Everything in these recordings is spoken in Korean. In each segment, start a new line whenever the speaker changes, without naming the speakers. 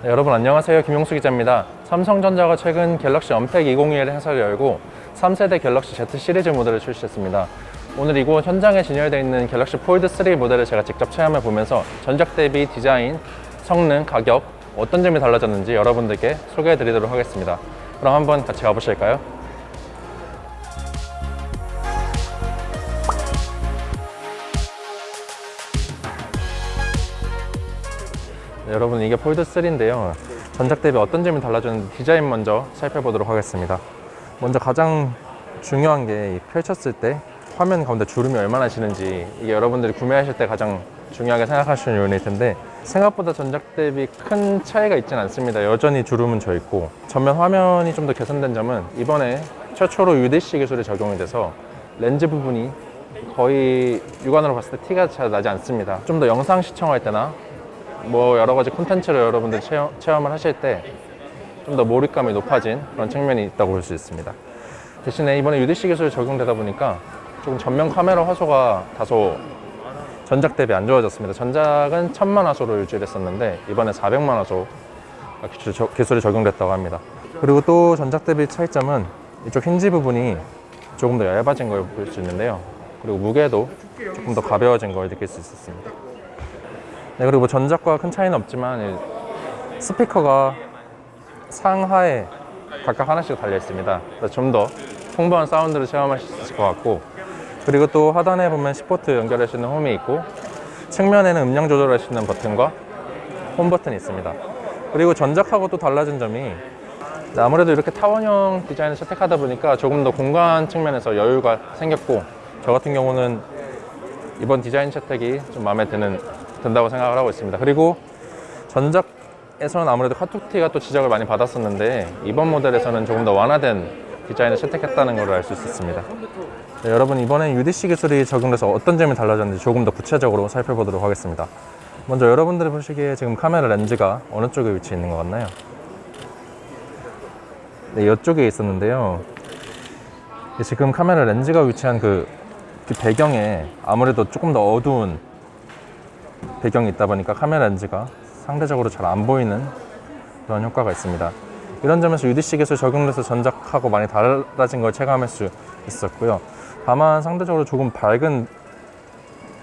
네, 여러분 안녕하세요. 김용수 기자입니다. 삼성전자가 최근 갤럭시 언팩 2021 행사를 열고 3세대 갤럭시 Z 시리즈 모델을 출시했습니다. 오늘 이곳 현장에 진열되어 있는 갤럭시 폴드 3 모델을 제가 직접 체험해 보면서 전작 대비 디자인, 성능, 가격 어떤 점이 달라졌는지 여러분들께 소개해 드리도록 하겠습니다. 그럼 한번 같이 가보실까요? 네, 여러분 이게 폴드 3인데요. 전작 대비 어떤 점이 달라졌는지 디자인 먼저 살펴보도록 하겠습니다. 먼저 가장 중요한 게 펼쳤을 때 화면 가운데 주름이 얼마나 지는지, 이게 여러분들이 구매하실 때 가장 중요하게 생각하시는 요인일 텐데 생각보다 전작 대비 큰 차이가 있지는 않습니다. 여전히 주름은 져 있고 전면 화면이 좀 더 개선된 점은 이번에 최초로 UDC 기술이 적용이 돼서 렌즈 부분이 거의 육안으로 봤을 때 티가 잘 나지 않습니다. 좀 더 영상 시청할 때나 뭐 여러 가지 콘텐츠를 여러분들이 체험을 하실 때 좀 더 몰입감이 높아진 그런 측면이 있다고 볼 수 있습니다. 대신에 이번에 UDC 기술이 적용되다 보니까 조금 전면 카메라 화소가 다소 전작 대비 안 좋아졌습니다. 전작은 1000만 화소로 유지했었는데 이번에 400만 화소 기술이 적용됐다고 합니다. 그리고 또 전작 대비 차이점은 이쪽 힌지 부분이 조금 더 얇아진 걸 볼 수 있는데요. 그리고 무게도 조금 더 가벼워진 걸 느낄 수 있었습니다. 네, 그리고 전작과 큰 차이는 없지만 스피커가 상하에 각각 하나씩 달려 있습니다. 그래서 좀 더 풍부한 사운드를 체험하실 수 있을 것 같고, 그리고 또 하단에 보면 10V 연결할 수 있는 홈이 있고 측면에는 음량 조절할 수 있는 버튼과 홈 버튼이 있습니다. 그리고 전작하고 또 달라진 점이 아무래도 이렇게 타원형 디자인을 채택하다 보니까 조금 더 공간 측면에서 여유가 생겼고, 저 같은 경우는 이번 디자인 채택이 좀 마음에 든다고 생각을 하고 있습니다. 그리고 전작에서는 아무래도 카툭티가 또 지적을 많이 받았었는데 이번 모델에서는 조금 더 완화된 디자인을 채택했다는 걸 알 수 있었습니다. 네, 여러분 이번엔 UDC 기술이 적용돼서 어떤 점이 달라졌는지 조금 더 구체적으로 살펴보도록 하겠습니다. 먼저 여러분들이 보시기에 지금 카메라 렌즈가 어느 쪽에 위치해 있는 것 같나요? 네, 이쪽에 있었는데요. 지금 카메라 렌즈가 위치한 그 배경에 아무래도 조금 더 어두운 배경이 있다 보니까 카메라 렌즈가 상대적으로 잘 안 보이는 그런 효과가 있습니다. 이런 점에서 UDC 기술 적용돼서 전작하고 많이 달라진 걸 체감할 수 있었고요. 다만 상대적으로 조금 밝은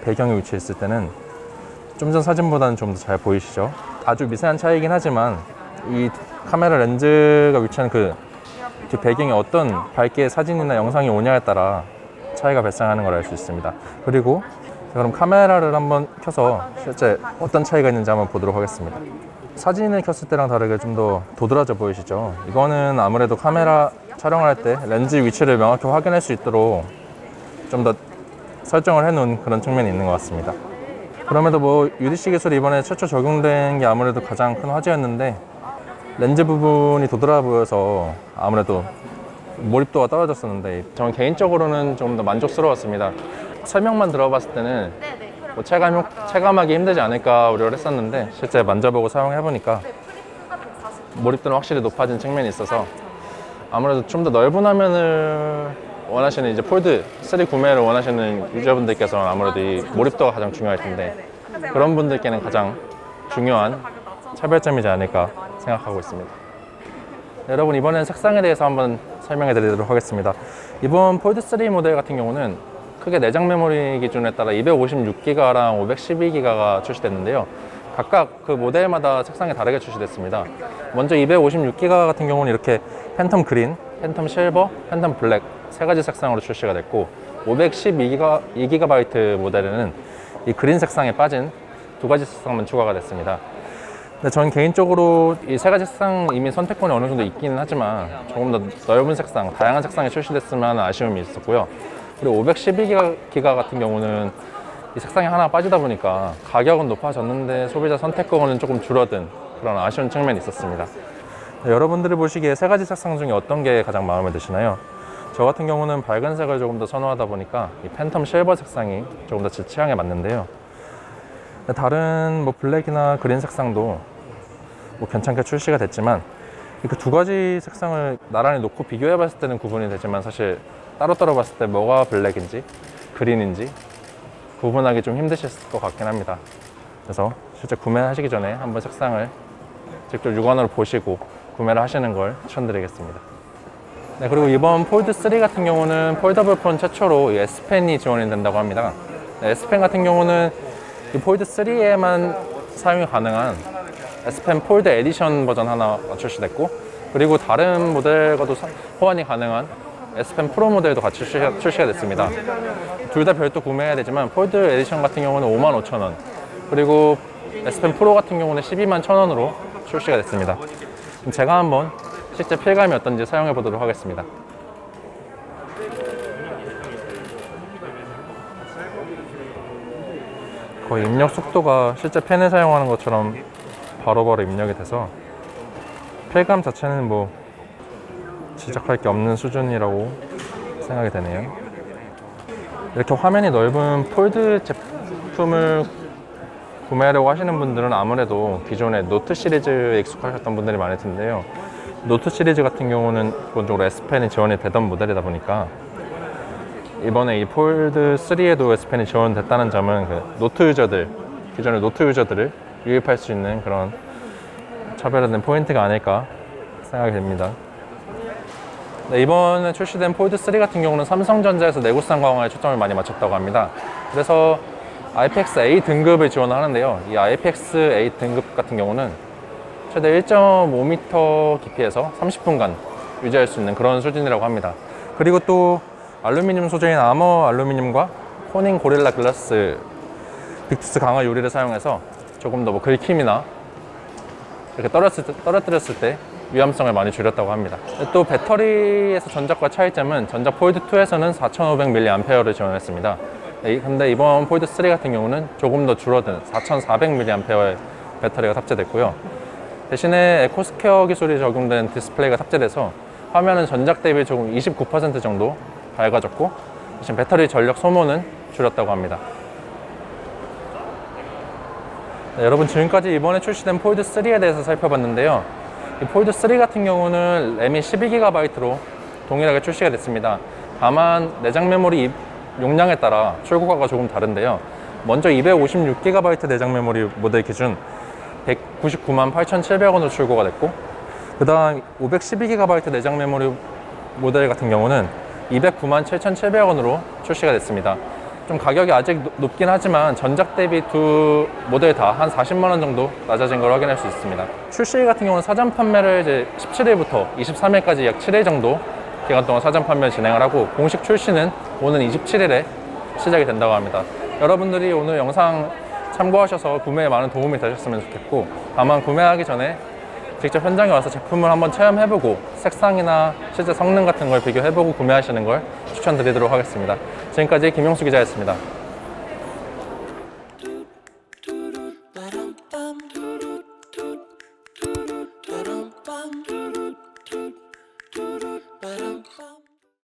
배경에 위치해 있을 때는 좀 전 사진보다는 좀 더 잘 보이시죠? 아주 미세한 차이긴 하지만 이 카메라 렌즈가 위치한 그 배경이 어떤 밝게 사진이나 영상이 오냐에 따라 차이가 발생하는 걸 알 수 있습니다. 그리고 그럼 카메라를 한번 켜서 실제 어떤 차이가 있는지 한번 보도록 하겠습니다. 사진을 켰을 때랑 다르게 좀 더 도드라져 보이시죠? 이거는 아무래도 카메라 촬영할 때 렌즈 위치를 명확히 확인할 수 있도록 좀 더 설정을 해놓은 그런 측면이 있는 것 같습니다. 그럼에도 뭐 UDC 기술이 이번에 최초 적용된 게 아무래도 가장 큰 화제였는데 렌즈 부분이 도드라 보여서 아무래도 몰입도가 떨어졌었는데 저는 개인적으로는 좀 더 만족스러웠습니다. 설명만 들어봤을 때는 뭐 체감하기 힘들지 않을까 우려를 했었는데 실제 만져보고 사용해보니까 몰입도는 확실히 높아진 측면이 있어서 아무래도 좀 더 넓은 화면을 원하시는 이제 폴드 3 구매를 원하시는 유저분들께서는 아무래도 이 몰입도가 가장 중요할 텐데 그런 분들께는 가장 중요한 차별점이지 않을까 생각하고 있습니다. 네, 여러분 이번엔 색상에 대해서 한번 설명해 드리도록 하겠습니다. 이번 폴드 3 모델 같은 경우는 크게 내장 메모리 기준에 따라 256기가랑 512기가가 출시됐는데요. 각각 그 모델마다 색상이 다르게 출시됐습니다. 먼저 256기가 같은 경우는 이렇게 팬텀 그린, 팬텀 실버, 팬텀 블랙 세 가지 색상으로 출시가 됐고 512GB 모델에는 이 그린 색상에 빠진 두 가지 색상만 추가가 됐습니다. 근데 저는 개인적으로 이 세 가지 색상 이미 선택권이 어느 정도 있기는 하지만 조금 더 넓은 색상, 다양한 색상이 출시됐으면 하는 아쉬움이 있었고요. 그리고 512기가 같은 경우는 이 색상이 하나 빠지다 보니까 가격은 높아졌는데 소비자 선택권은 조금 줄어든 그런 아쉬운 측면이 있었습니다. 네, 여러분들이 보시기에 세 가지 색상 중에 어떤 게 가장 마음에 드시나요? 저 같은 경우는 밝은 색을 조금 더 선호하다 보니까 이 팬텀 실버 색상이 조금 더 제 취향에 맞는데요. 다른 뭐 블랙이나 그린 색상도 뭐 괜찮게 출시가 됐지만 이렇게 두 가지 색상을 나란히 놓고 비교해 봤을 때는 구분이 되지만 사실 따로따로 봤을 때 뭐가 블랙인지 그린인지 구분하기 좀 힘드실 것 같긴 합니다. 그래서 실제 구매하시기 전에 한번 색상을 직접 육안으로 보시고 구매를 하시는 걸 추천드리겠습니다. 네, 그리고 이번 폴드 3 같은 경우는 폴더블 폰 최초로 이 S펜이 지원이 된다고 합니다. 네, S펜 같은 경우는 이 폴드 3에만 사용이 가능한 S펜 폴드 에디션 버전 하나 출시됐고, 그리고 다른 모델과도 호환이 가능한 S펜 프로 모델도 같이 출시가 됐습니다. 둘 다 별도 구매해야 되지만 폴드 에디션 같은 경우는 55,000원, 그리고 S펜 프로 같은 경우는 121,000원으로 출시가 됐습니다. 제가 한번 실제 필감이 어떤지 사용해 보도록 하겠습니다. 거의 입력 속도가 실제 펜을 사용하는 것처럼 바로바로 입력이 돼서 필감 자체는 뭐 지적할 게 없는 수준이라고 생각이 되네요. 이렇게 화면이 넓은 폴드 제품을 구매하려고 하시는 분들은 아무래도 기존의 노트 시리즈에 익숙하셨던 분들이 많을 텐데요. 노트 시리즈 같은 경우는 기본적으로 S펜이 지원이 되던 모델이다 보니까 이번에 이 폴드 3에도 S펜이 지원됐다는 점은 그 노트 유저들, 기존의 노트 유저들을 유입할 수 있는 그런 차별화된 포인트가 아닐까 생각이 됩니다. 네, 이번에 출시된 폴드 3 같은 경우는 삼성전자에서 내구성 강화에 초점을 많이 맞췄다고 합니다. 그래서 IPX-A 등급을 지원하는데요. 이 IPX-A 등급 같은 경우는 최대 1.5m 깊이에서 30분간 유지할 수 있는 그런 수준이라고 합니다. 그리고 또 알루미늄 소재인 아머 알루미늄과 코닝 고릴라 글라스 빅투스 강화 유리를 사용해서 조금 더 뭐 긁힘이나 이렇게 떨어뜨렸을 때 위험성을 많이 줄였다고 합니다. 또 배터리에서 전작과 차이점은 전작 폴드 2에서는 4,500mAh를 지원했습니다. 근데 이번 폴드 3 같은 경우는 조금 더 줄어든 4,400mAh의 배터리가 탑재됐고요. 대신에 에코스퀘어 기술이 적용된 디스플레이가 탑재돼서 화면은 전작 대비 조금 29% 정도 밝아졌고, 대신 배터리 전력 소모는 줄였다고 합니다. 네, 여러분 지금까지 이번에 출시된 폴드 3에 대해서 살펴봤는데요. 이 폴드 3 같은 경우는 램이 12GB로 동일하게 출시가 됐습니다. 다만 내장 메모리 용량에 따라 출고가가 조금 다른데요. 먼저 256GB 내장 메모리 모델 기준 1,998,700원으로 출고가 됐고, 그 다음 512GB 내장 메모리 모델 같은 경우는 297,700원으로 출시가 됐습니다. 좀 가격이 아직 높긴 하지만 전작 대비 두 모델 다 한 40만원 정도 낮아진 걸 확인할 수 있습니다. 출시 같은 경우는 사전 판매를 이제 17일부터 23일까지 약 7일 정도 기간 동안 사전 판매 진행을 하고, 공식 출시는 오는 27일에 시작이 된다고 합니다. 여러분들이 오늘 영상 참고하셔서 구매에 많은 도움이 되셨으면 좋겠고, 다만 구매하기 전에 직접 현장에 와서 제품을 한번 체험해보고 색상이나 실제 성능 같은 걸 비교해보고 구매하시는 걸 추천드리도록 하겠습니다. 지금까지 김용수 기자였습니다.